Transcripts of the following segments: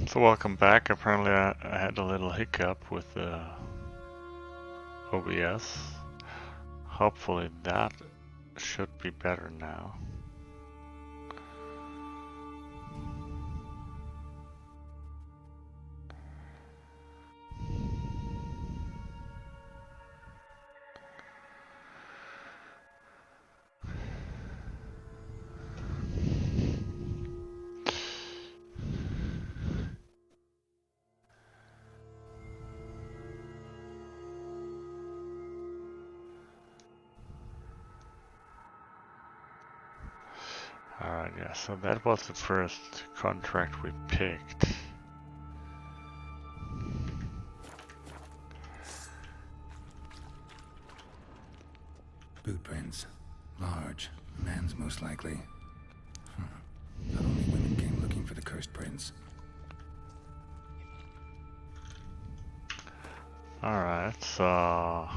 So welcome back. Apparently I had a little hiccup with the OBS. Hopefully that should be better now. Alright, yeah, so that was the first contract we picked. Boot prints. Large. Man's most likely. Not only women came looking for the cursed prince. Alright, so...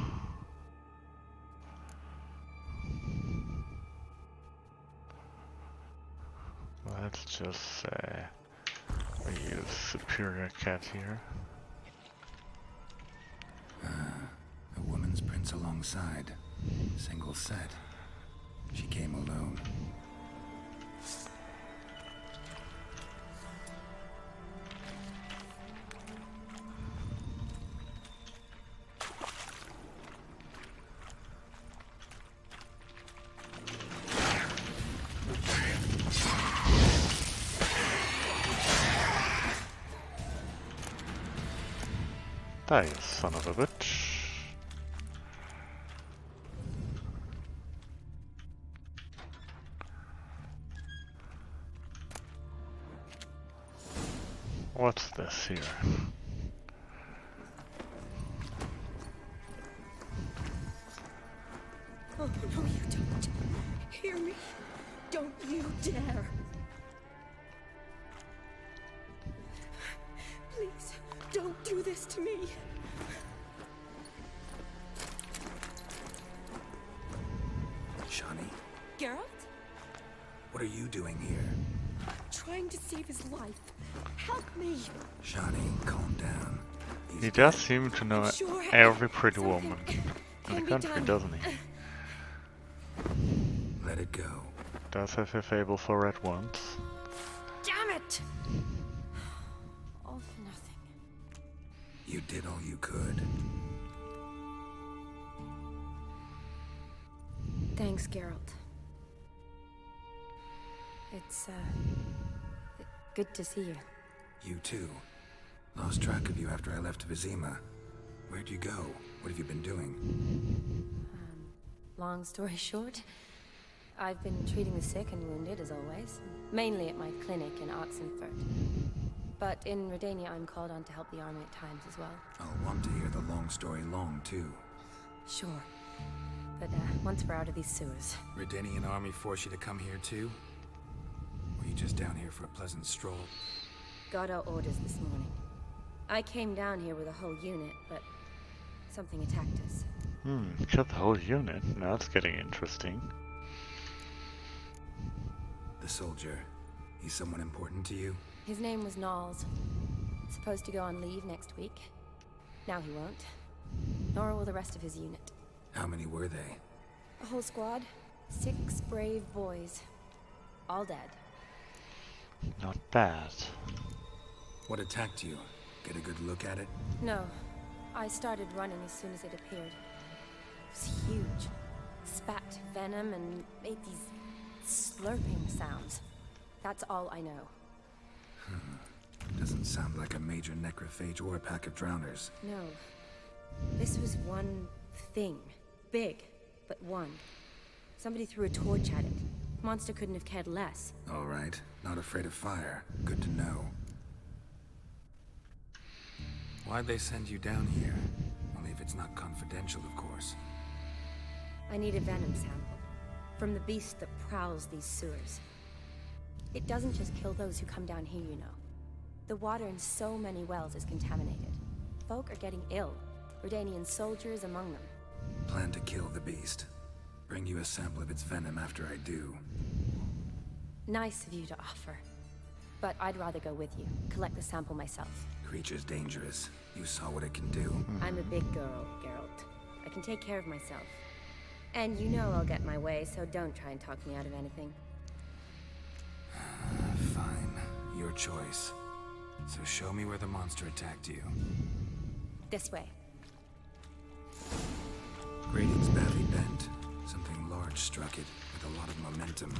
let's just say we use Superior Cat here. A woman's prints alongside. Single set. She came alone. Die, you son of a bitch. What's this here? Oh, no, you don't. Hear me? Don't you dare. Please, don't do this to me. Shani, Geralt? what are you doing here? Trying to save his life. Help me. Shani, calm down. He's He does dead. seem to know Sure, every pretty something woman in can the be country, done. doesn't he? Let it go. Does have a fable for red ones. Damn it! All for nothing. You did all you could. Thanks, Geralt. It's, good to see you. You too. Lost track of you after I left Vizima. Where'd you go? What have you been doing? Long story short, I've been treating the sick and wounded, as always. Mainly at my clinic in Oxenfurt. But in Redania, I'm called on to help the army at times as well. I'll want to hear the long story long, too. Sure. But, once we're out of these sewers. Redanian army force you to come here, too? Or you just down here for a pleasant stroll? Got our orders this morning. I came down here with a whole unit, but something attacked us. Killed the whole unit. Now it's getting interesting. The soldier. He's someone important to you? His name was Knowles. Supposed to go on leave next week. Now he won't. Nor will the rest of his unit. How many were they? A whole squad. 6 brave boys. All dead. Not bad. What attacked you? Get a good look at it? No. I started running as soon as it appeared. It was huge. Spat venom and made these slurping sounds. That's all I know. Doesn't sound like a major necrophage or a pack of drowners. No. This was one thing. Big, but one. Somebody threw a torch at it. Monster couldn't have cared less. All right. Not afraid of fire. Good to know. Why'd they send you down here? Only if it's not confidential, of course. I need a venom sample. From the beast that prowls these sewers. It doesn't just kill those who come down here, you know. The water in so many wells is contaminated. Folk are getting ill. Redanian soldiers among them. Plan to kill the beast. Bring you a sample of its venom after I do. Nice of you to offer. But I'd rather go with you, collect the sample myself. Creature's dangerous. You saw what it can do. I'm a big girl, Geralt. I can take care of myself. And you know I'll get my way, so don't try and talk me out of anything. Fine. Your choice. So show me where the monster attacked you. This way. Gratings badly bent. Something large struck it with a lot of momentum.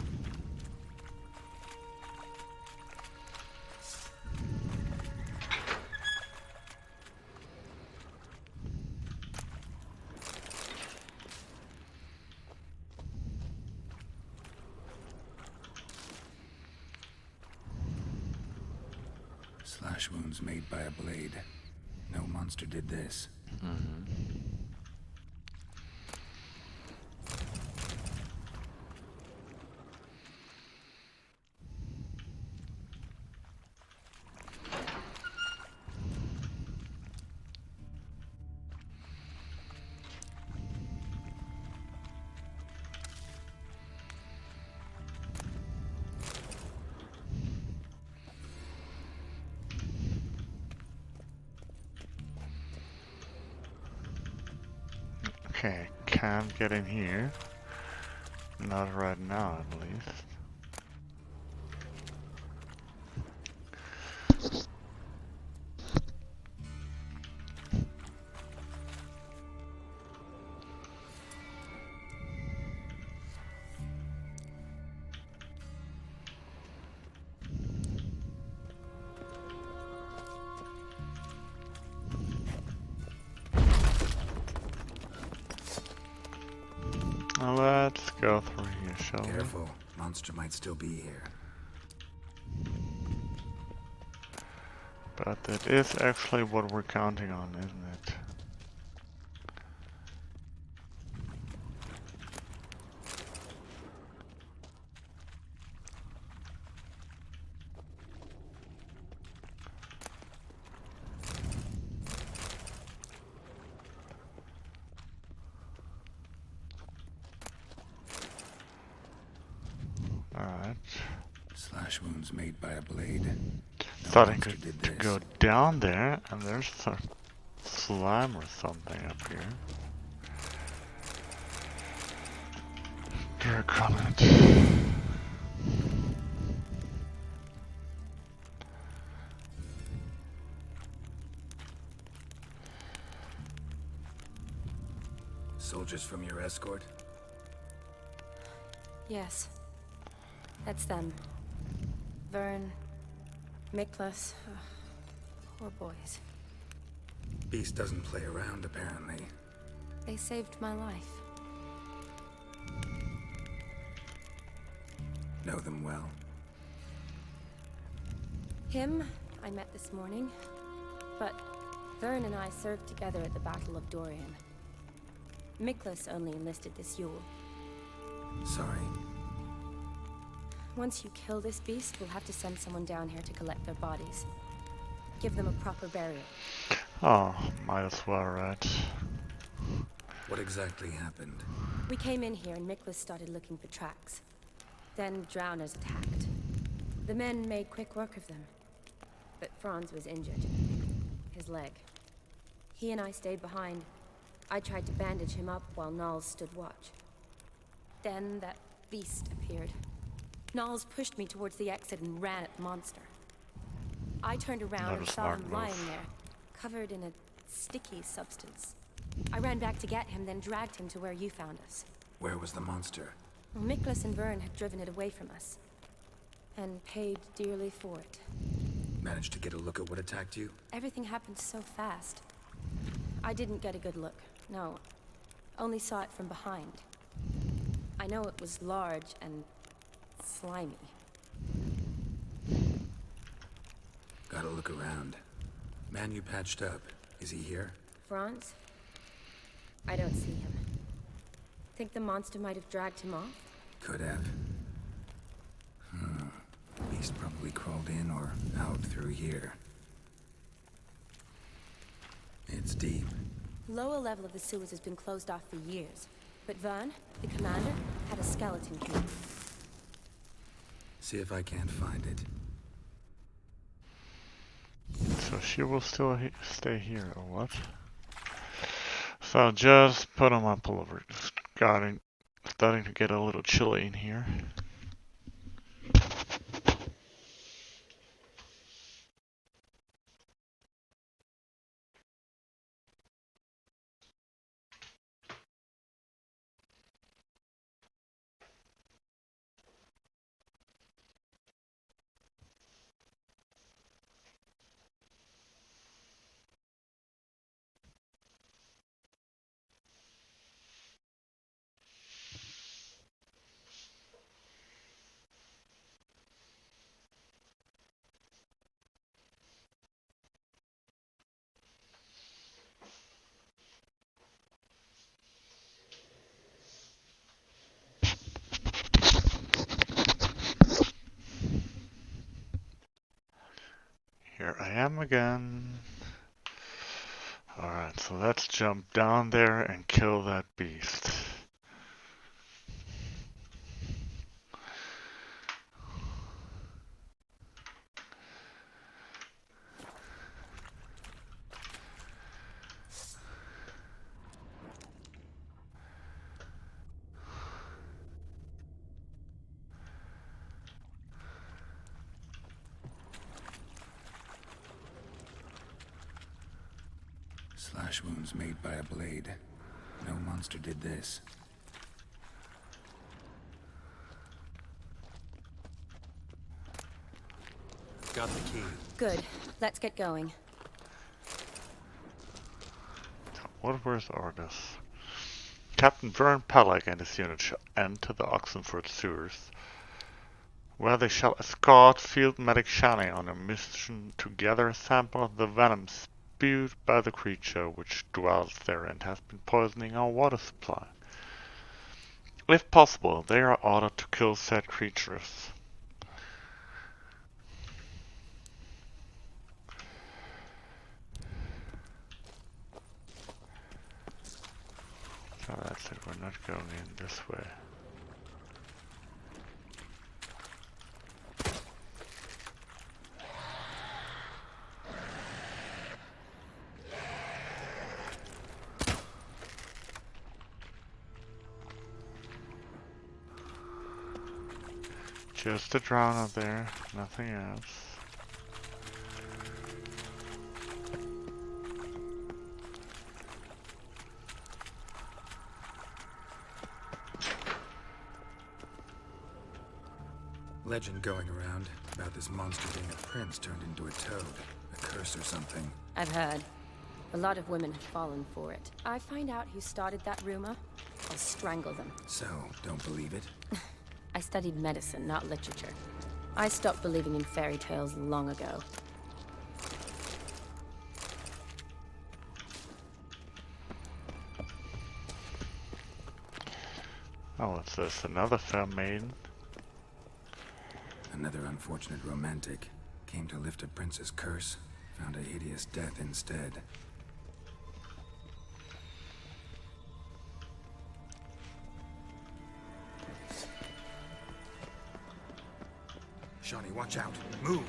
Slash wounds made by a blade. No monster did this. Okay, can't get in here. Not right now, at least. Now let's go through here, shall we? Careful. Monster might still be here. But it is actually what we're counting on, isn't it? Alright. Slash wounds made by a blade. No Starting monster to did this. go down there, and there's some slime or something up here. Dear comment. Soldiers from your escort? Yes. That's them. Vern, Miklas. Poor boys. Beast doesn't play around, apparently. They saved my life. Know them well. Him, I met this morning. But Vern and I served together at the Battle of Dorian. Miklas only enlisted this Yule. Sorry. Once you kill this beast, we'll have to send someone down here to collect their bodies. Give them a proper burial. Oh, might as well, right? What exactly happened? We came in here and Miklas started looking for tracks. Then drowners attacked. The men made quick work of them. But Franz was injured. His leg. He and I stayed behind. I tried to bandage him up while Nals stood watch. Then that beast appeared. Nals pushed me towards the exit and ran at the monster. I turned around Not and a saw smart him move. lying there, covered in a sticky substance. I ran back to get him, then dragged him to where you found us. Where was the monster? Well, Miklas and Vern had driven it away from us. And paid dearly for it. Managed to get a look at what attacked you? Everything happened so fast. I didn't get a good look, no. Only saw it from behind. I know it was large and slimy. Gotta look around. Man you patched up. Is he here? Franz? I don't see him. Think the monster might have dragged him off? Could have. Beast probably crawled in or out through here. It's deep. Lower level of the sewers has been closed off for years. But Vern, the commander, had a skeleton key. See if I can't find it. So she will still stay here, or what? So I'll just put on my pullover. It's starting to get a little chilly in here. Here I am again. Alright, so let's jump down there and kill that beast. Slash wounds made by a blade. No monster did this. Got the key. Good. Let's get going. Where's Argus? Captain Vern Pellick and his unit shall enter the Oxenford sewers, where they shall escort field medic Shani on a mission to gather a sample of the venom spewed by the creature which dwells there and has been poisoning our water supply. If possible, they are ordered to kill said creatures. So that's it, we're not going in this way. Just a drone up there, nothing else. Legend going around about this monster being a prince turned into a toad. A curse or something. I've heard. A lot of women have fallen for it. I find out who started that rumor, I'll strangle them. So, don't believe it? I studied medicine, not literature. I stopped believing in fairy tales long ago. Oh, it's this, another fair maiden. Another unfortunate romantic. Came to lift a prince's curse, found a hideous death instead. Shani, watch out! Move!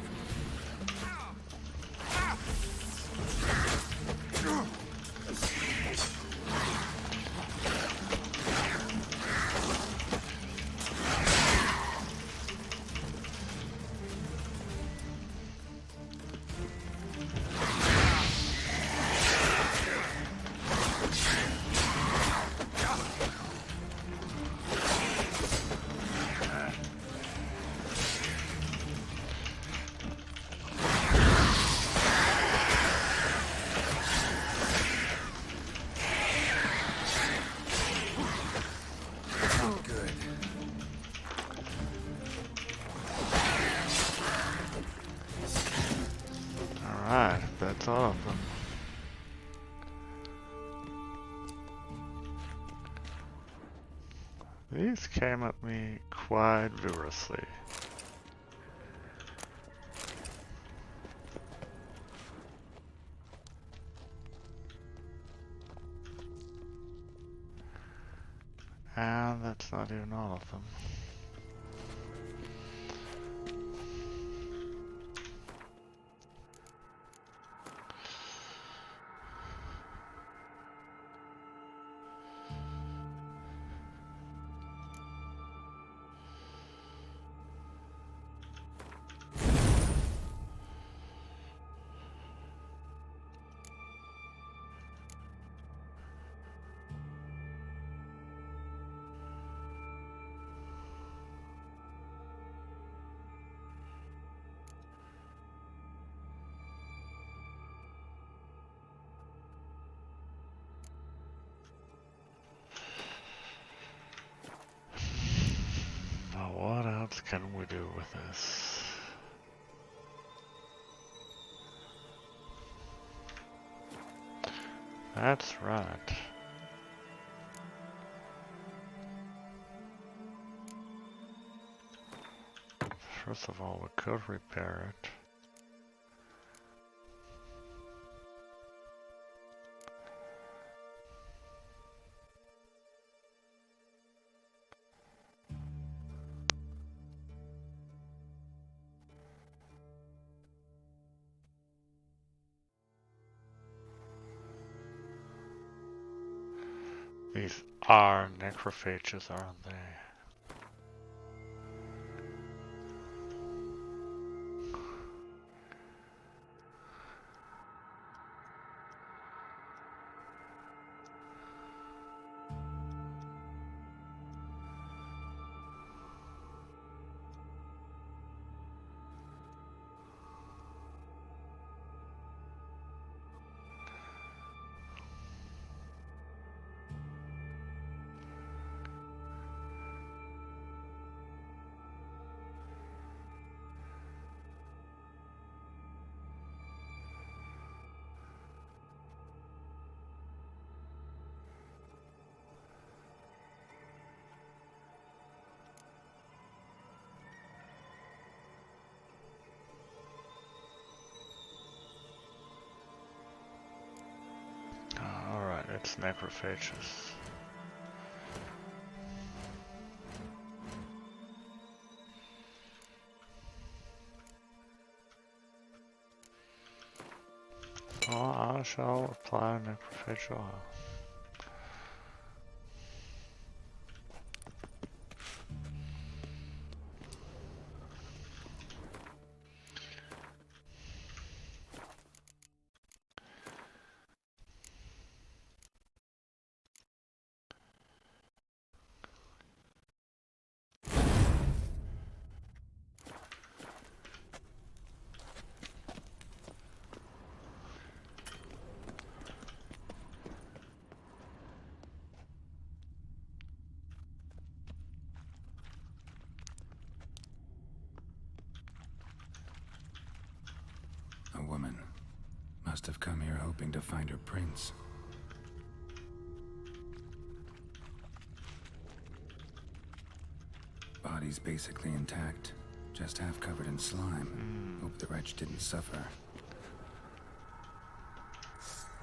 That's all of them. These came at me quite vigorously. And that's not even all of them. can we do with this? That's right. First of all, we could repair it. These are necrophages, aren't they? Alright, it's necrophages. So I shall apply necrophage oil. A woman. Must have come here hoping to find her prince. Body's basically intact, just half covered in slime. Hope the wretch didn't suffer.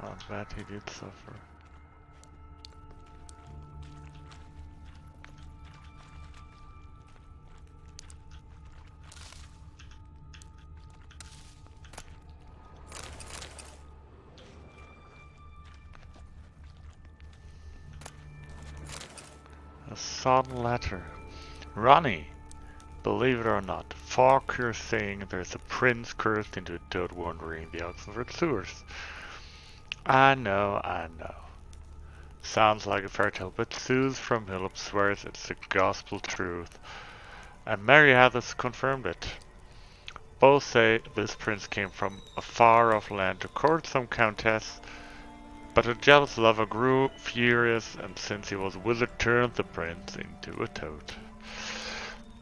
I bet he did suffer. A sudden letter. Ronnie! Believe it or not, Falk is saying there's a prince cursed into a toad wandering the Oxenford sewers. I know. Sounds like a fairy tale, but Suze from Hillop swears it's the gospel truth. And Mary Hathis confirmed it. Both say this prince came from a far-off land to court some countess, but a jealous lover grew furious, and since he was a wizard, turned the prince into a toad.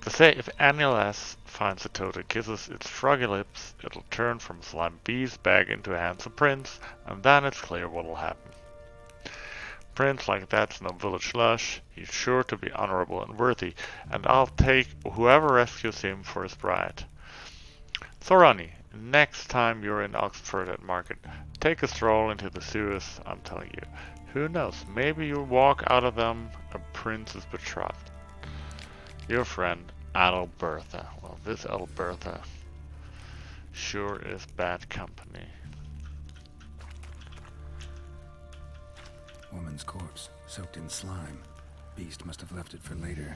They say if any lass finds a toad and kisses its froggy lips, it'll turn from a slime beast back into a handsome prince, and then it's clear what'll happen. Prince like that's no village lush, he's sure to be honorable and worthy, and I'll take whoever rescues him for his bride. So Ronnie, next time you're in Oxford at market, take a stroll into the sewers, I'm telling you. Who knows, maybe you'll walk out of them a prince's betrothed. Your friend, Adalbertha. Well, this Adalbertha sure is bad company. Woman's corpse, soaked in slime. Beast must have left it for later.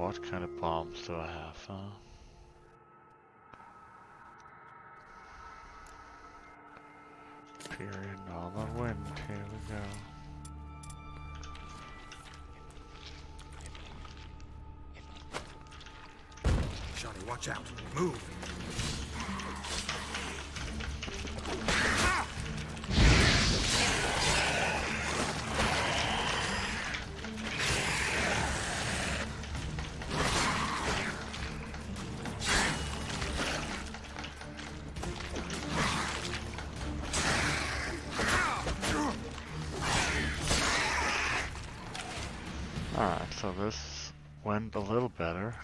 what kind of bombs do I have, huh? Period, all the wind, here we go. Shawnee, watch out. Move! Alright, so this went a little better.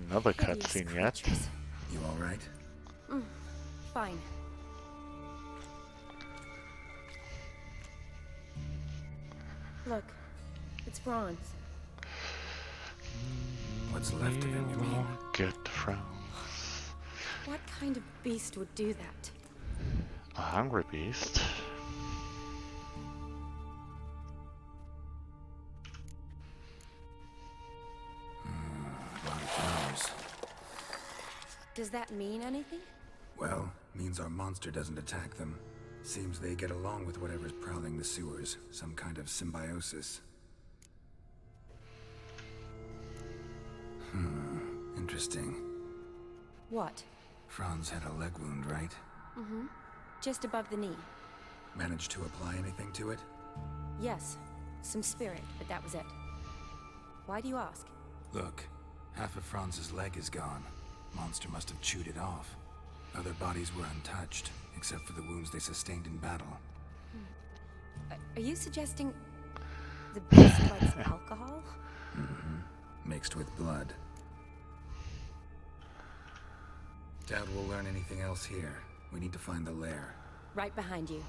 Another cutscene yet. You alright? Fine. Look, it's Franz. What's left of him, you mean? Get Franz. What kind of beast would do that? A hungry beast. Does that mean anything? Well, means our monster doesn't attack them. Seems they get along with whatever's prowling the sewers. Some kind of symbiosis. Interesting. What? Franz had a leg wound, right? Mm-hmm. Just above the knee. Managed to apply anything to it? Yes. Some spirit, but that was it. Why do you ask? Look, half of Franz's leg is gone. Monster must have chewed it off. Other bodies were untouched, except for the wounds they sustained in battle. Are you suggesting the beast likes alcohol? Mixed with blood. Doubt we'll learn anything else here. We need to find the lair. Right behind you.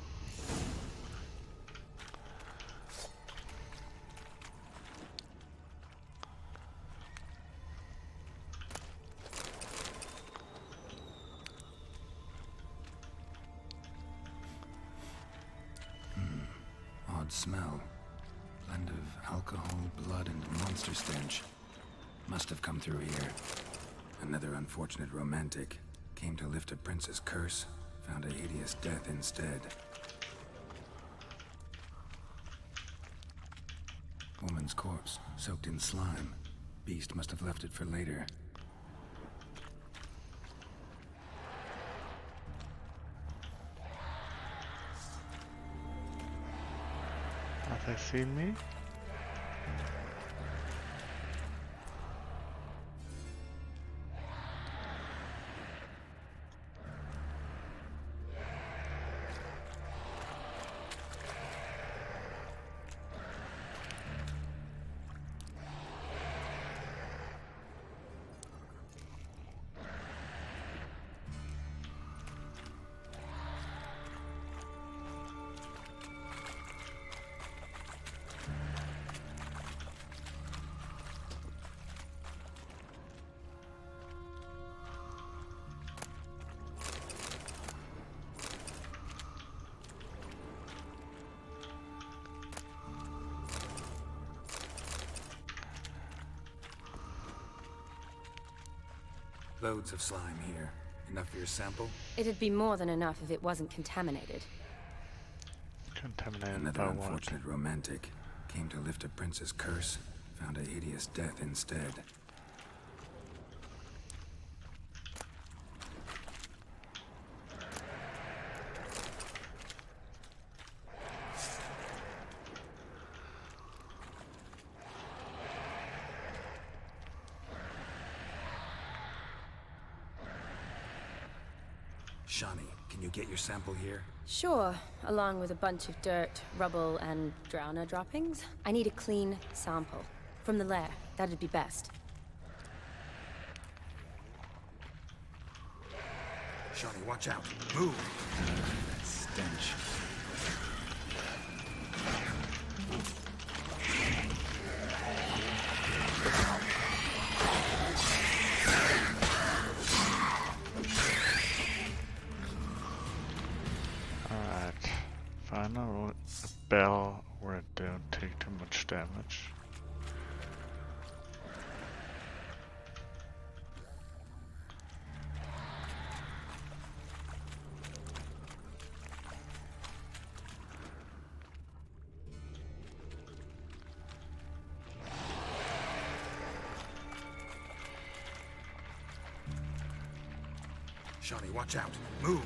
Odd smell. Blend of alcohol, blood, and monster stench. Must have come through here. Another unfortunate romantic. Came to lift a prince's curse. Found a hideous death instead. Woman's corpse, soaked in slime. Beast must have left it for later. Have they seen me? Loads of slime here. Enough for your sample? It'd be more than enough if it wasn't contaminated. Contaminated Another by what? unfortunate romantic. Came to lift a prince's curse. Found a hideous death instead. Shawnee, can you get your sample here? Sure, along with a bunch of dirt, rubble, and drowner droppings. I need a clean sample. From the lair, that'd be best. Shawnee, watch out. Move! That stench. Alright. Find a bell where it don't take too much damage. Johnny, watch out. Move.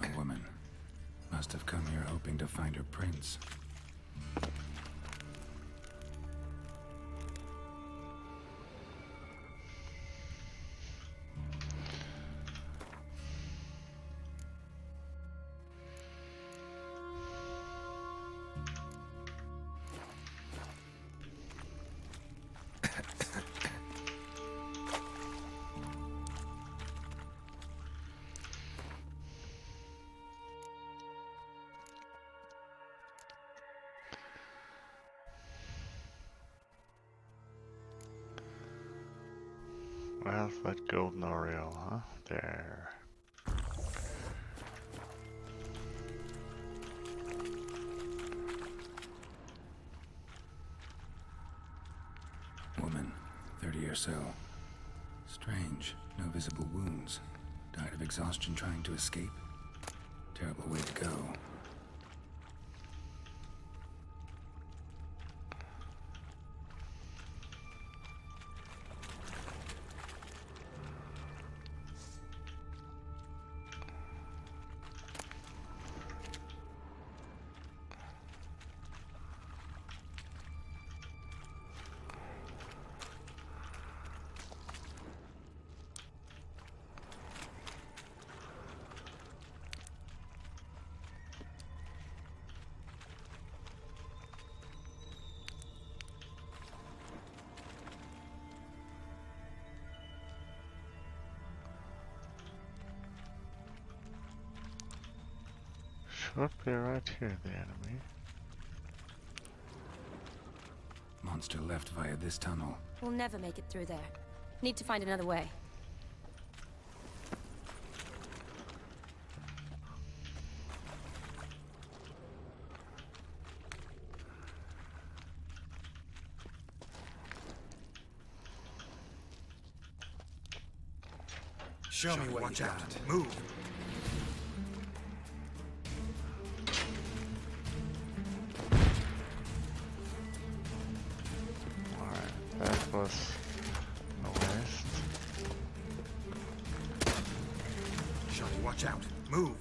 A woman. Must have come here hoping to find her prince. Where's that golden Oriole, huh? There. Woman, 30 or so. Strange, no visible wounds. Died of exhaustion trying to escape. Terrible way to go. Should be right here, the enemy. Monster left via this tunnel. We'll never make it through there. Need to find another way. Show me what you got. Move. Alright, that was a waste. Johnny, watch out. Move.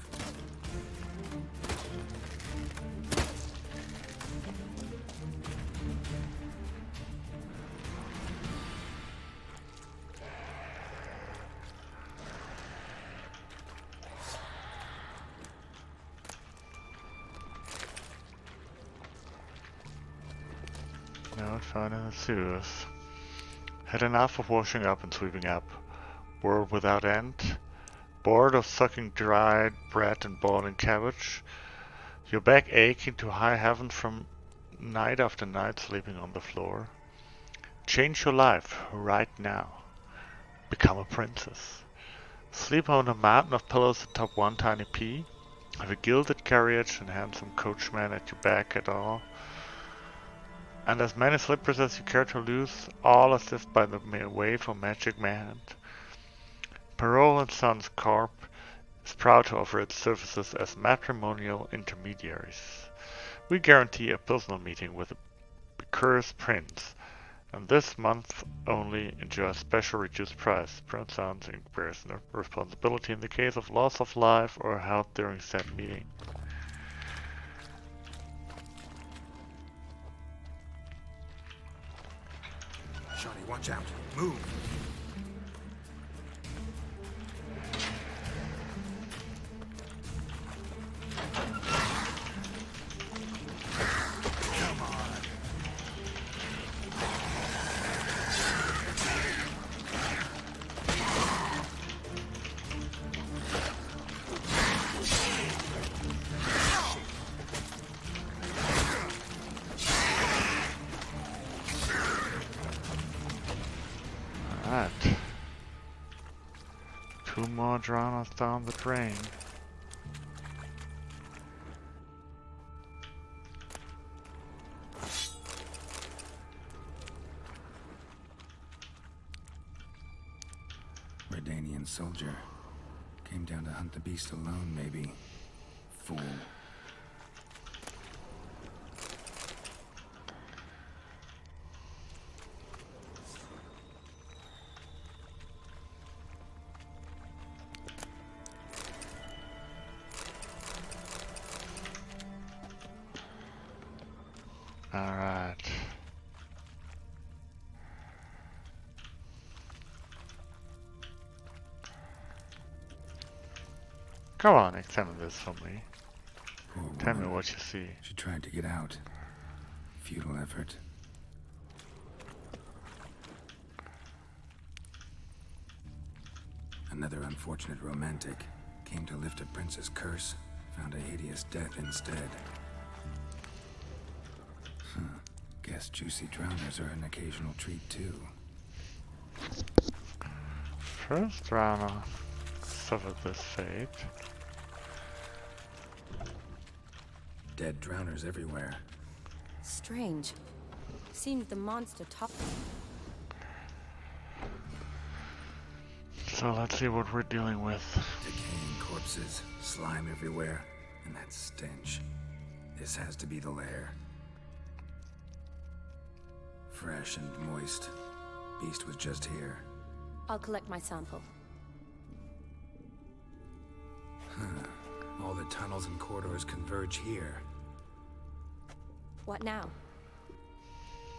Now it's found in the sewers. Had enough of washing up and sweeping up. World without end. Bored of sucking dried bread and boiling cabbage. Your back aching to high heaven from night after night sleeping on the floor. Change your life right now. Become a princess. Sleep on a mountain of pillows atop one tiny pea. Have a gilded carriage and handsome coachman at your back at all. And as many slippers as you care to lose, all assist by the wave of magic hand. Perrault and Sons Corp is proud to offer its services as matrimonial intermediaries. We guarantee a personal meeting with a cursed prince, and this month only enjoy a special reduced price. Perrault Sons bears no responsibility in the case of loss of life or health during said meeting. Johnny, watch out. Move. Come on. more Draenors down the drain. Redanian soldier. Came down to hunt the beast alone, maybe. Fool. Alright. Come on, examine this for me. Poor Tell me woman. what you see. She tried to get out. Futile effort. Another unfortunate romantic. Came to lift a prince's curse. Found a hideous death instead. Guess juicy drowners are an occasional treat too. First Draenor suffered this fate. Dead drowners everywhere. Strange. Seems the monster top. So let's see what we're dealing with. Decaying corpses, slime everywhere, and that stench. This has to be the lair. Fresh and moist. Beast was just here. I'll collect my sample. All the tunnels and corridors converge here. What now?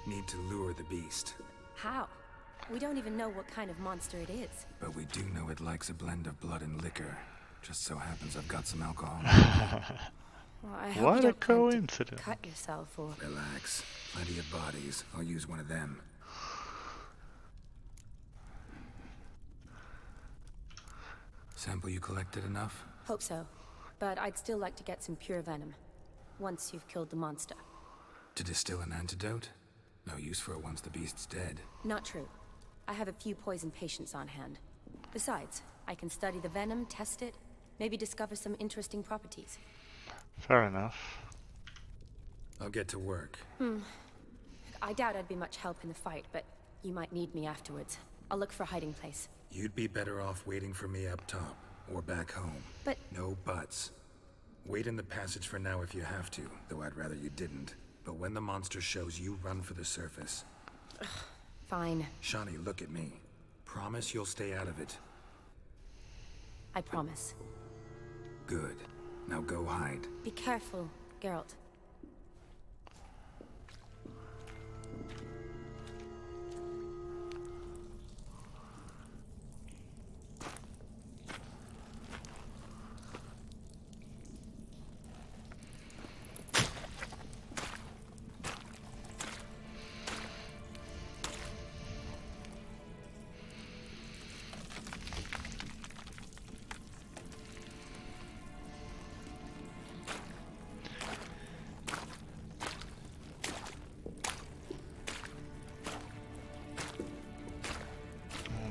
Need to lure the beast. How? We don't even know what kind of monster it is. But we do know it likes a blend of blood and liquor. Just so happens I've got some alcohol. Well, I hope What you a don't plan to coincidence. cut yourself or... Relax. Plenty of bodies. I'll use one of them. Sample you collected enough? Hope so. But I'd still like to get some pure venom. Once you've killed the monster. To distill an antidote? No use for it once the beast's dead. Not true. I have a few poison patients on hand. Besides, I can study the venom, test it, maybe discover some interesting properties. Fair enough. I'll get to work. I doubt I'd be much help in the fight, but you might need me afterwards. I'll look for a hiding place. You'd be better off waiting for me up top, or back home. But... No buts. Wait in the passage for now if you have to, though I'd rather you didn't. But when the monster shows, you run for the surface. fine. Shani, look at me. Promise you'll stay out of it. I promise. Good. Now go hide. Be careful, Geralt.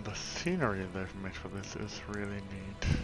The scenery they've made for this is really neat.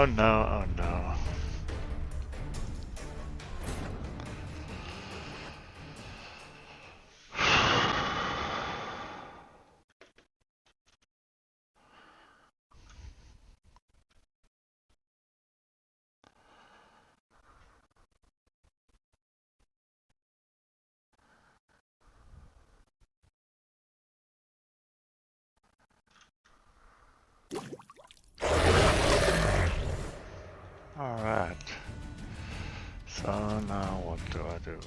Oh no, oh no. Alright. So now what do I do?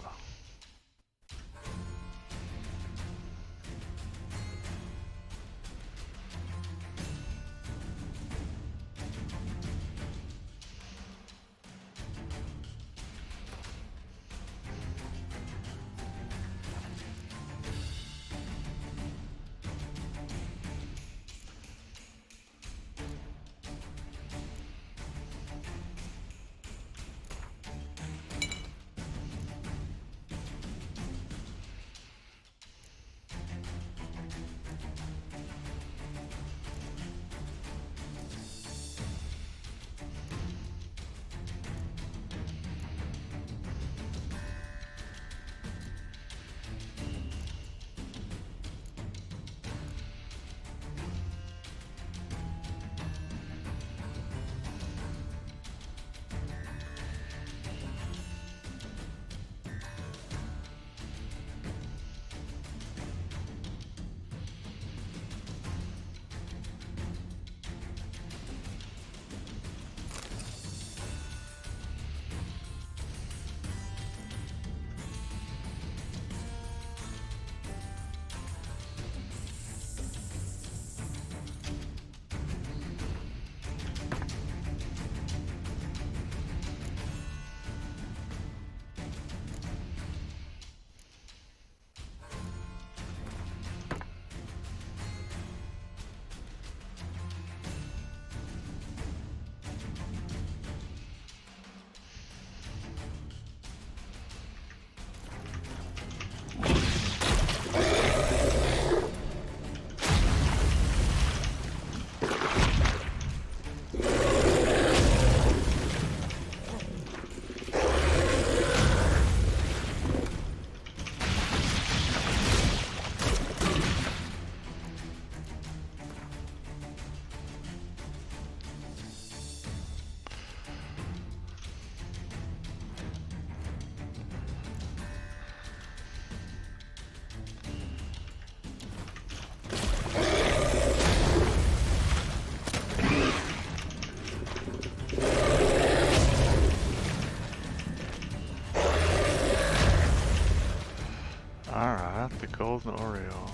Alright, the golden Oreo.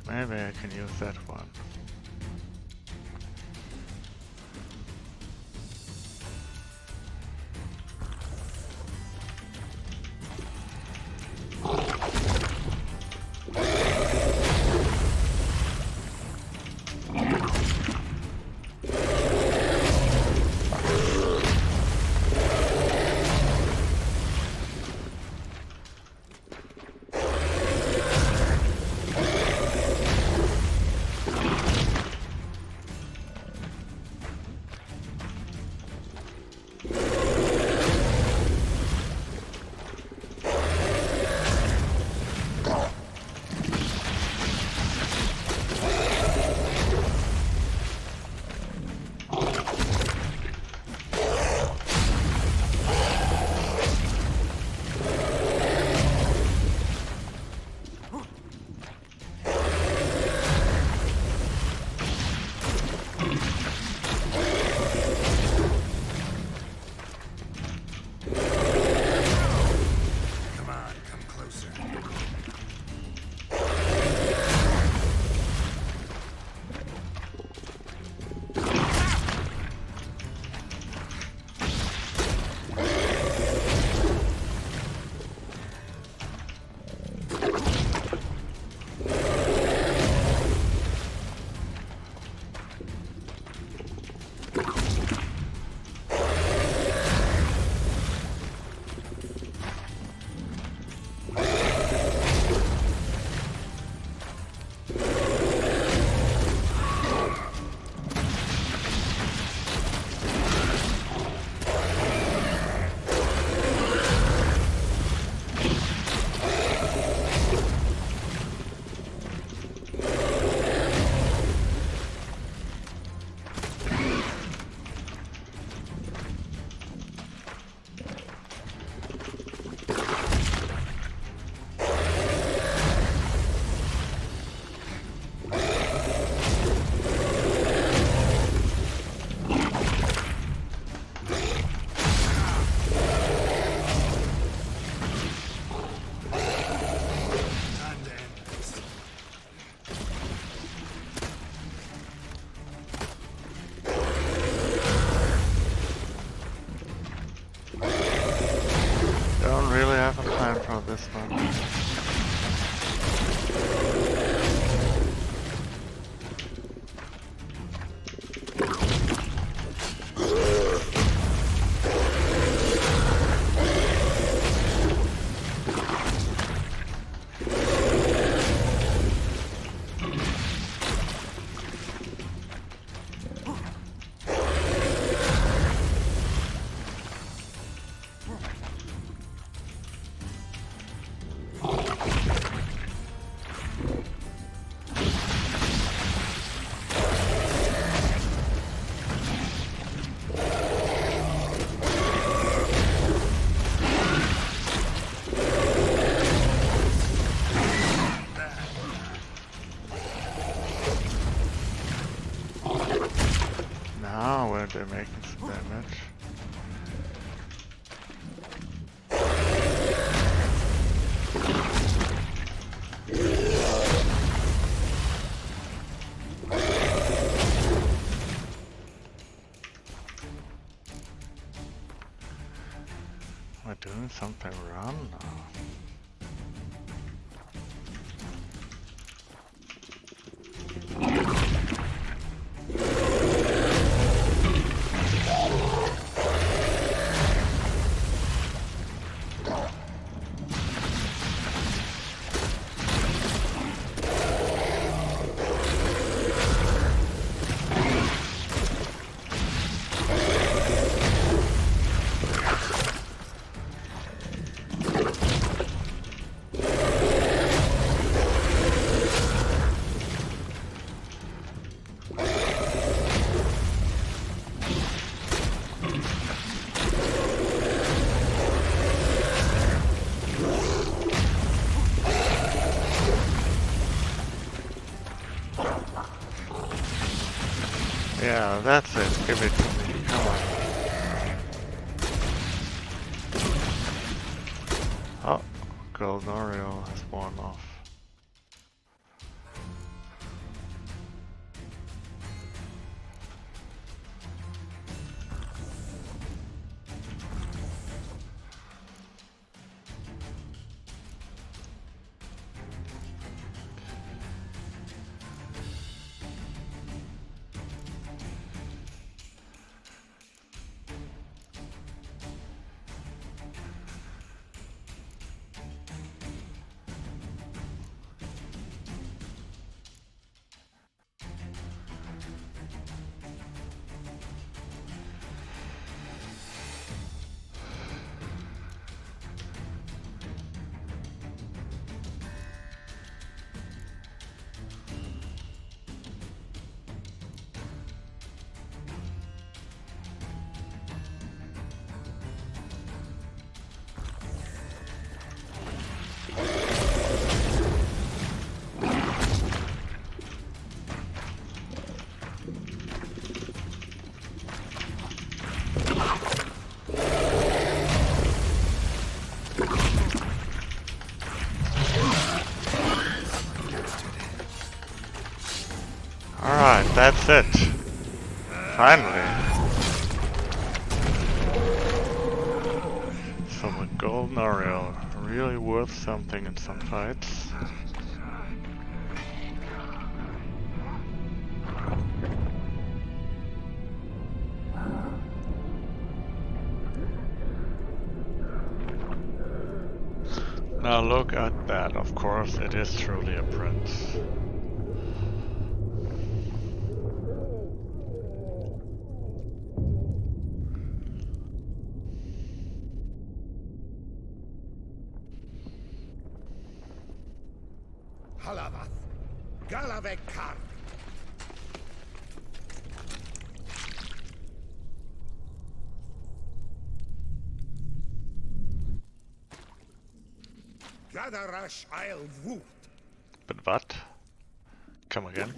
Maybe I can use that one. have a plan for this one. Now where they're making some damage. Am I doing something wrong now? Yeah, that's it. Give it to me. Come on. Oh, Golnorio has worn off. Alright, that's it. Finally. So a Golnorio really worth something in some fights. Now look at that, of course it is truly a prince. Halavath, Galavekar. Gadarash Isle Woot. But what? Come again?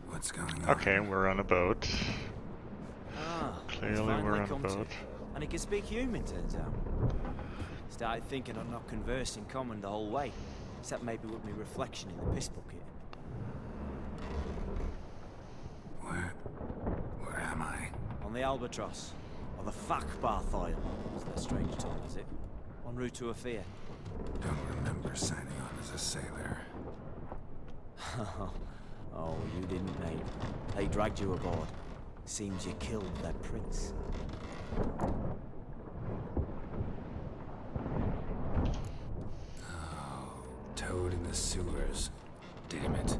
What's going on? Okay, we're on a boat. Ah, Clearly we're on a boat. And he can speak human, turns out. Started thinking I'd not conversed in common the whole way, except maybe with my reflection in the piss bucket. Where am I? On the Albatross, or the Fakbarthoil, as their strange tongue is it, en route to Ophir. Don't remember signing on as a sailor. Oh, you didn't, mate. They dragged you aboard. Seems you killed their prince. Oh, toad in the sewers. Damn it.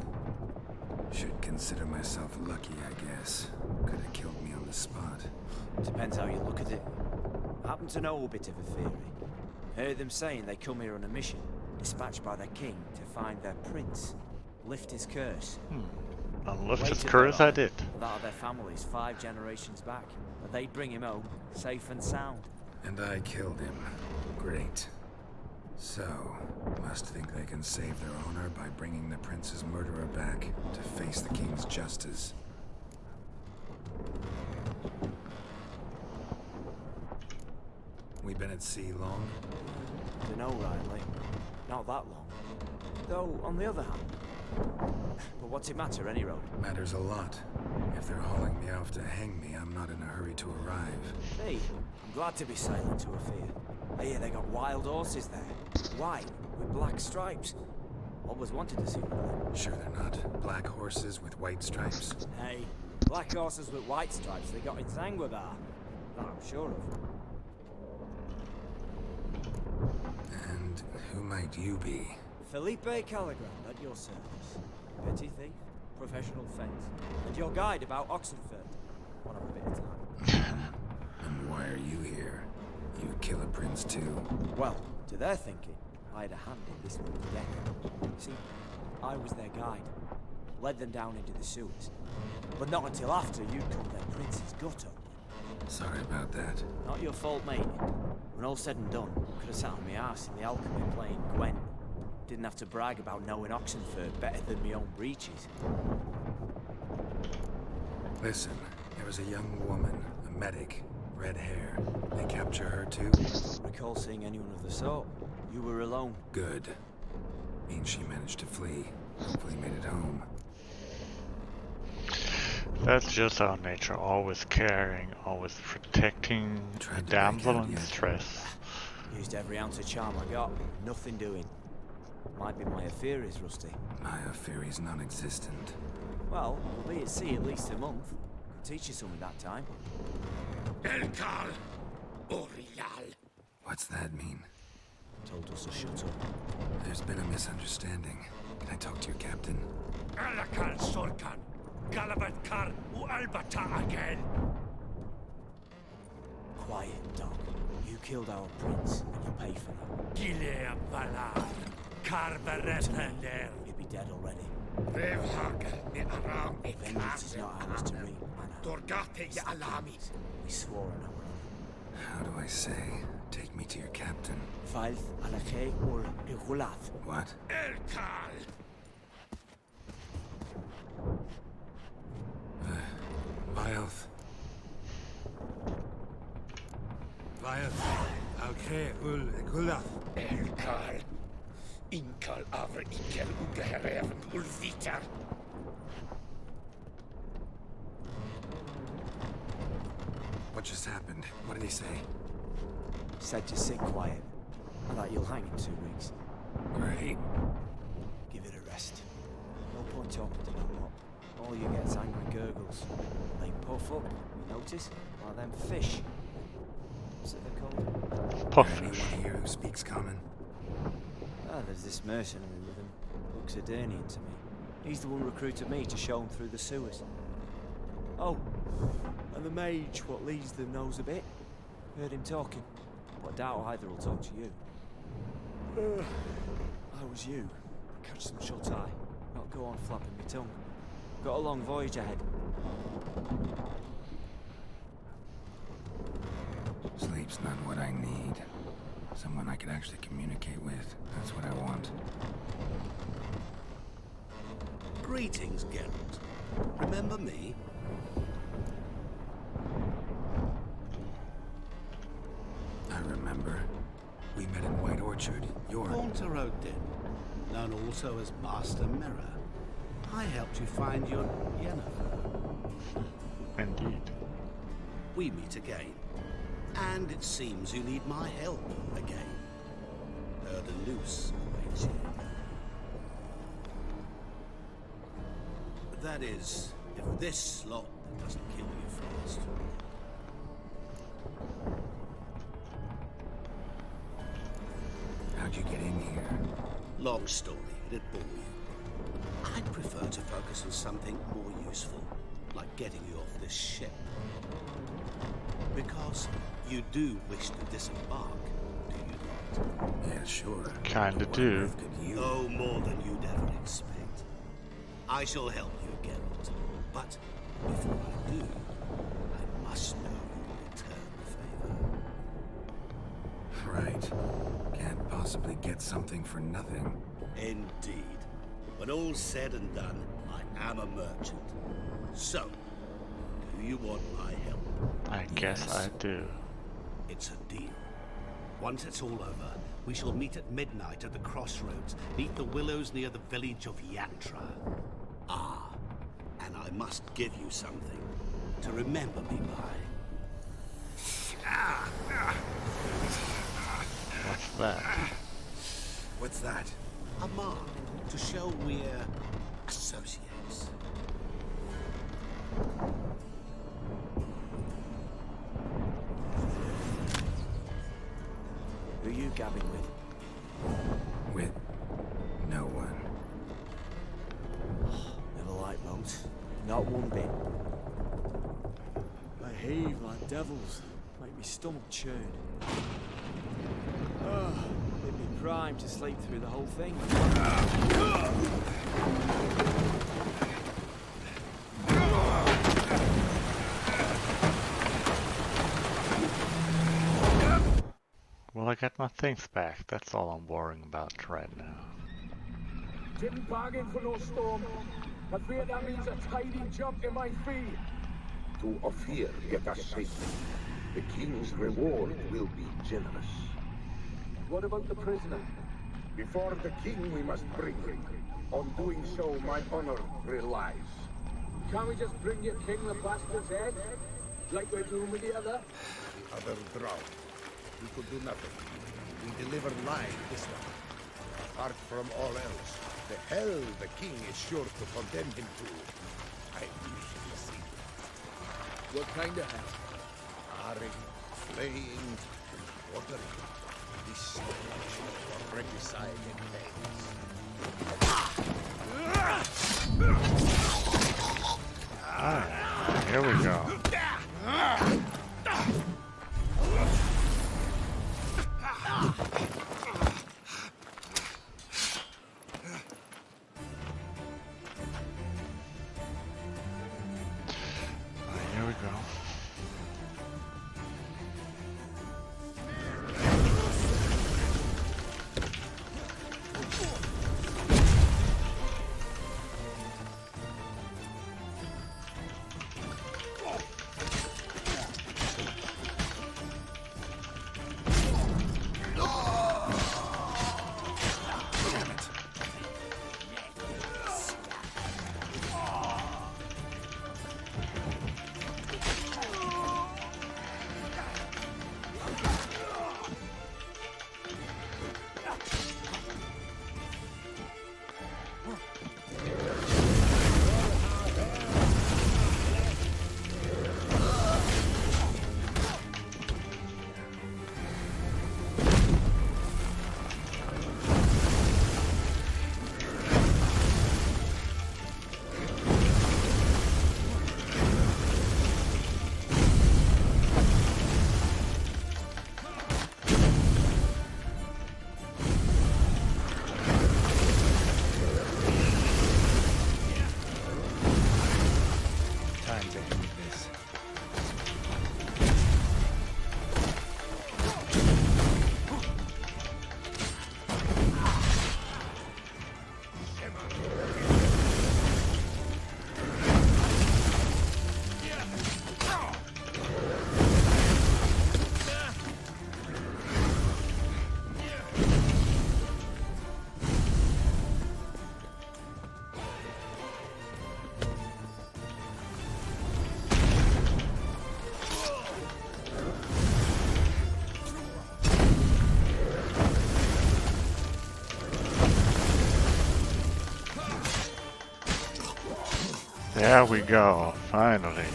Should consider myself lucky, I guess. Could have killed me on the spot. Depends how you look at it. I happen to know a bit of a theory. Heard them saying they come here on a mission, dispatched by their king to find their prince, lift his curse. Unlift his Waited curse there I on did. that of their families 5 generations back, but they'd bring him home, safe and sound. And I killed him. Great. So, must think they can save their honor by bringing the prince's murderer back to face the king's justice. We been at sea long? Dunno rightly. Not that long. Though, on the other hand... But what's it matter, any road? Matters a lot. If they're hauling me off to hang me, I'm not in a hurry to arrive. Hey, I'm glad to be sailing to Ophir. I hear they got wild horses there. White, with black stripes. Always wanted to see one of them. Sure they're not. Black horses with white stripes. Hey, black horses with white stripes they got in Sanguibar. That I'm sure of. And who might you be? Felipe Caligrand at your service. Petty thief, professional fence, and your guide about Oxenfurt. One of a bit of time. And why are you here? You kill a prince too? Well, to their thinking, I had a hand in this one's death. See, I was their guide. Led them down into the sewers. But not until after you'd cut their prince's gut open. Sorry about that. Not your fault, mate. When all said and done, could have sat on my arse in the alchemy playing Gwent. Didn't have to brag about knowing Oxenfurt better than my own breeches. Listen, there was a young woman, a medic, red hair. They capture her too? Recall seeing anyone of the sort. You were alone. Good. Means she managed to flee. Hopefully made it home. That's just our nature, always caring, always protecting the Tried to break damsel out in yet? distress. Used every ounce of charm I got. Nothing doing. Might be my Ophiri's rusty. My Fury's non-existent. Well, we'll be at sea at least a month. Could teach you something that time. Elkal. Orial. What's that mean? Told us to shut up. There's been a misunderstanding. Can I talk to your captain? Alakal Sorkan. Galabat Kar u Albata again. Quiet, dog. You killed our prince, and you'll pay for that. Gileam Valar. Carberefender. You'd be dead already. Revhag ni Aram e Vengeance is not ours to reap, man. Torgate ya Alami. We swore on our own. How do I say? Take me to your captain. Faith alache ur igulath. What? Elkal. Vilth. Vilth. Alche ul egulath. Elkal. Inkal avre ikel ugehereven ulvitar. What just happened? What did he say? Said to sit quiet, and that you'll hang in 2 weeks. Great. Give it a rest. No point talking to that lot. All you get's angry gurgles. They puff up, you notice? Like them fish. What's it they're called? Puff. Anyone here who speaks common? Ah, there's this mercenary with him. Looks Adernian to me. He's the one recruited me to show him through the sewers. Oh, and the mage what leads them knows a bit. Heard him talking. But I doubt either will talk to you. I was you. Catch some shut-eye. Not go on flapping my tongue. Got a long voyage ahead. Sleep's not what I need. Someone I could actually communicate with. That's what I want. Greetings, Geralt. Remember me? I remember. We met Odin, known also as Master Mirror. I helped you find your Yennefer. Indeed. We meet again. And it seems you need my help again. Heard a noose awaits you. That is, if this slot doesn't kill you first. How'd you get in here? Long story, it'd bore you. I'd prefer to focus on something more useful, like getting you off this ship. Because you do wish to disembark, do you not? Yeah, sure. Kinda What do. on earth could you... Oh, more than you'd ever expect. I shall help you, Geralt. But before I do, I must know you will return the favor. Right. Can't possibly get something for nothing. Indeed. When all's said and done, I am a merchant. So, do you want my help? I guess Yes. I do. It's a deal. Once it's all over, we shall meet at midnight at the crossroads, neath the willows near the village of Yantra. Ah, and I must give you something to remember me by. What's that? What's that? A mark to show we're associates. Who are you gabbing with? With no one. Never liked monks. Not one bit. They heave like devils. Make me stomach churn. It'd be prime to sleep through the whole thing. Will I get my things back? That's all I'm worrying about right now. Didn't bargain for no storm. I fear that means a tidy jump in my fee. To Ophir get us safely. The king's reward will be generous. What about the prisoner? Before the king we must bring him. On doing so, my honor relies. Can't we just bring your king the bastard's head? Like we're doing with the other? Other drowned. We could do nothing. We deliver live this time. Apart from all else, the hell the king is sure to condemn him to, I usually see. What kind of hell? Harring, flaying, watering. This for regicide and Alright, here we go. Here we go. There we go, finally.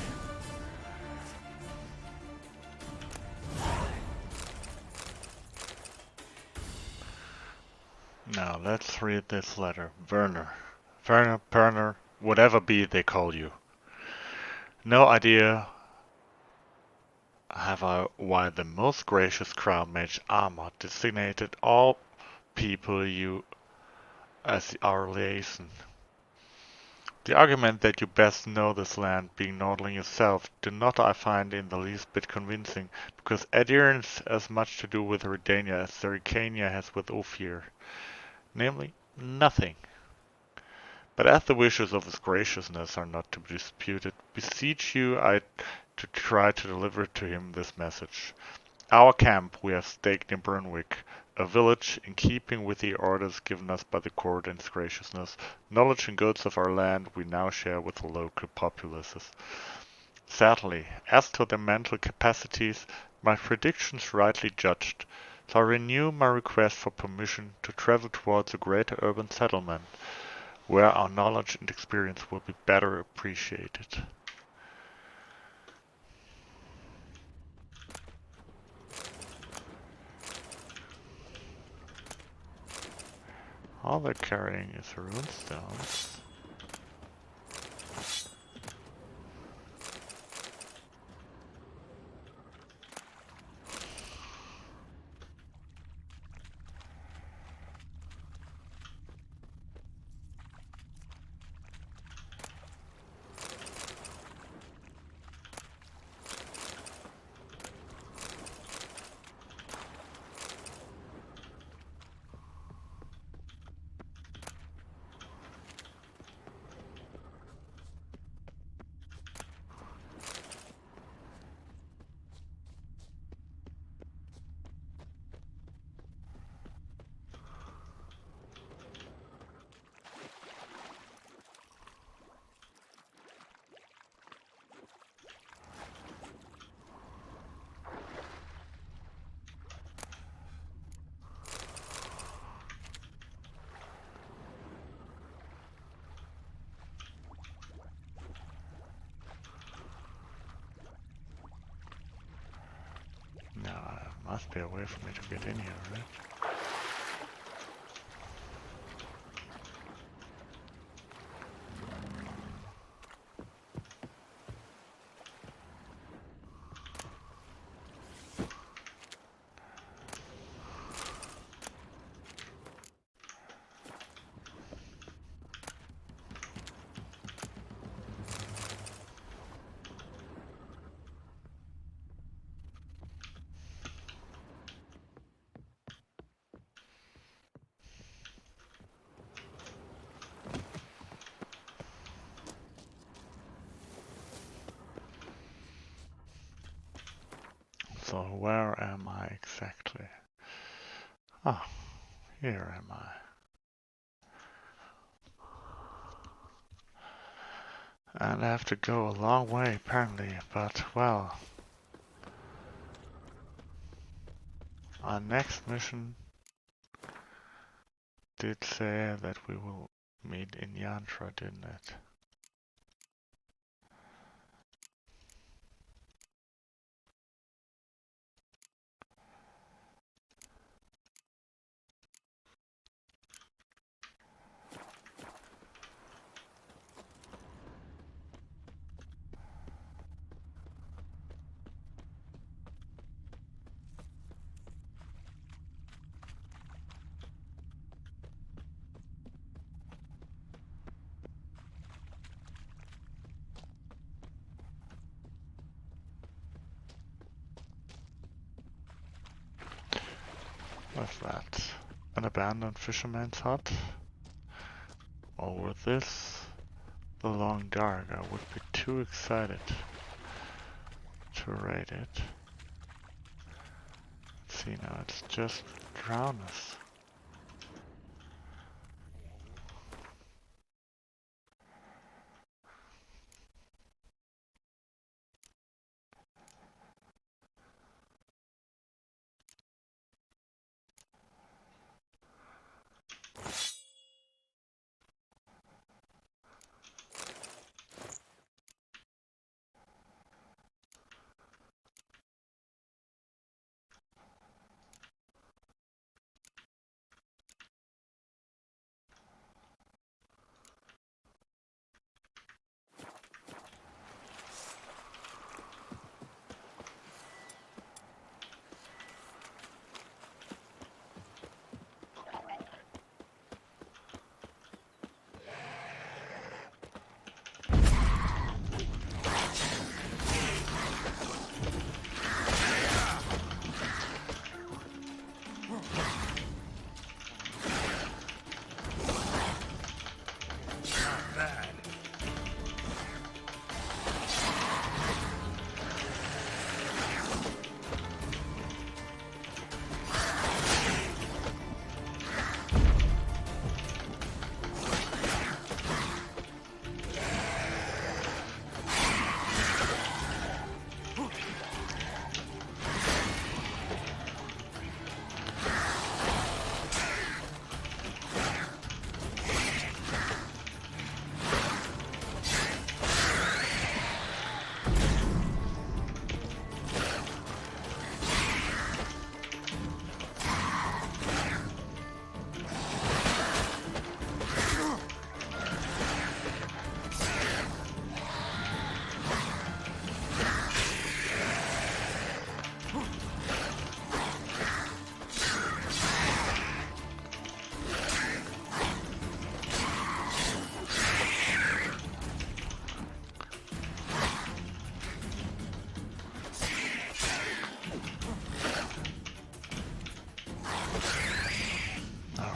Now let's read this letter. Werner. Werner, Perner, whatever be they call you. No idea have I why the most gracious crown mage Amot designated all people you as our liaison. The argument that you best know this land, being Nordling yourself, do not I find in the least bit convincing, because adherence has much to do with Redania as Zerrikania has with Ophir. Namely, nothing. But as the wishes of his graciousness are not to be disputed, beseech you I to try to deliver to him this message. Our camp we have staked in Burnwick, a village in keeping with the orders given us by the court and its graciousness. Knowledge and goods of our land we now share with the local populaces. Sadly, as to their mental capacities, my predictions rightly judged, so I renew my request for permission to travel towards a greater urban settlement, where our knowledge and experience will be better appreciated. All they're carrying is runestones. Now, there must be a way for me to get in here, right? So where am I exactly? Ah, here am I. And I have to go a long way apparently, but well. Our next mission did say that we will meet in Yantra, didn't it? What's that? An abandoned fisherman's hut? Or with this, the long dark, I would be too excited to raid it. See now, it's just drown us.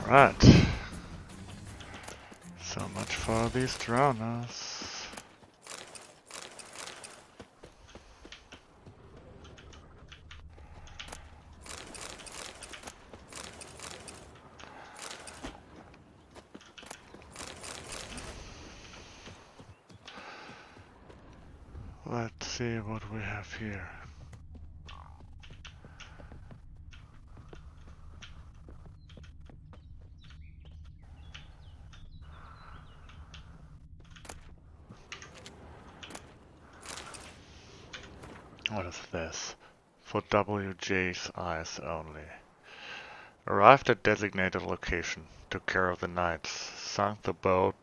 Right. So much for these drowners. Let's see what we have here. What is this? For WJ's eyes only. Arrived at designated location. Took care of the knights. Sunk the boat,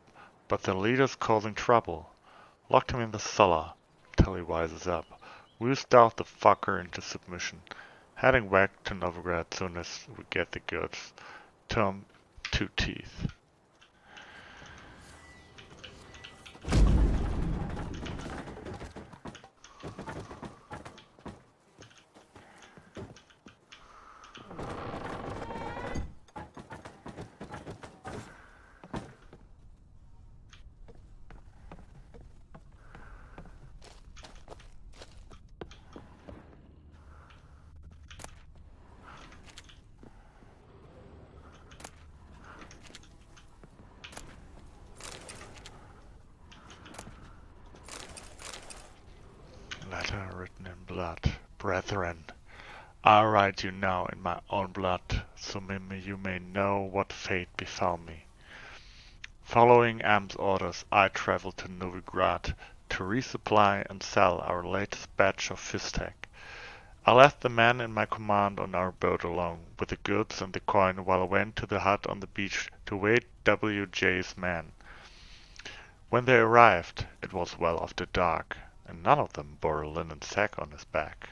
but the leader's causing trouble. Locked him in the cellar till he wises up. We'll starve the fucker into submission. Heading back to Novigrad soon as we get the goods. Tom, 2 teeth. Letter written in blood. Brethren, I write you now in my own blood, so you may know what fate befell me. Following Am's orders, I traveled to Novigrad to resupply and sell our latest batch of Fistek. I left the men in my command on our boat alone with the goods and the coin while I went to the hut on the beach to wait WJ's men. When they arrived, it was well after dark, and none of them bore a linen sack on his back.